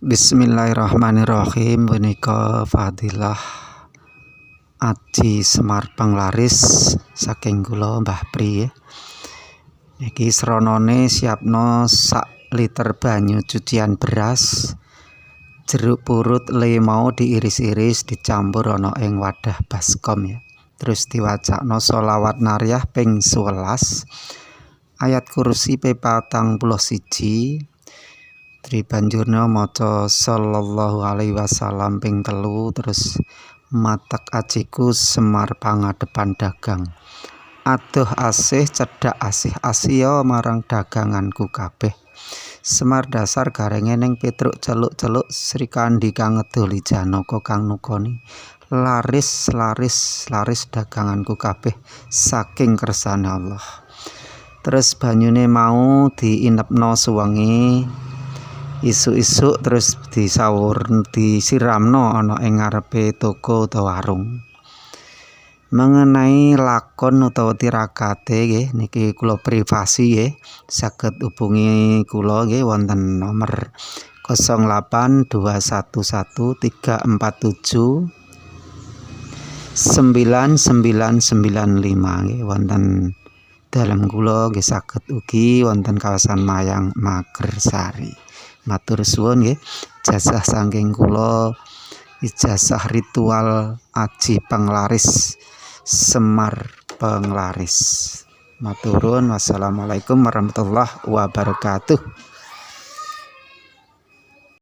Bismillahirrahmanirrahim. Punika Fadilah Aji Semar Penglaris saking kula Mbah Pri. Niki sronone siapno sak liter banyu cucian beras, jeruk purut lemau diiris-iris dicampur ana ing wadah baskom ya. Terus diwacakno sholawat nariyah ping 11, ayat kursi pe 41. Tri banjurna maca sallallahu alaihi wasallam ping 3, terus matek ajiku Semar pangadepan dagang. Aduh asih cedhak asih asiya marang daganganku kabeh. Semar dasar garenge ning Petruk celuk-celuk Srikandi kang ngedoli Janaka kang nukoni. Laris daganganku kabeh saking kersane Allah. Terus banyune mau diinepno suwengi. Isuk-isuk terus disiramno ana ing ngarepe toko utawa warung. Mengenai lakon utawa tirakate nggih niki kula privasi nggih, saged hubungi kula nggih wonten nomor 08213479995 nggih wonten dalem kula nggih, saged ugi wonten kawasan Mayang Magersari. Matur suwun nggih, ijazah saking kula, ijazah ritual Aji Penglaris Semar Penglaris. Maturun, wassalamualaikum warahmatullahi wabarakatuh.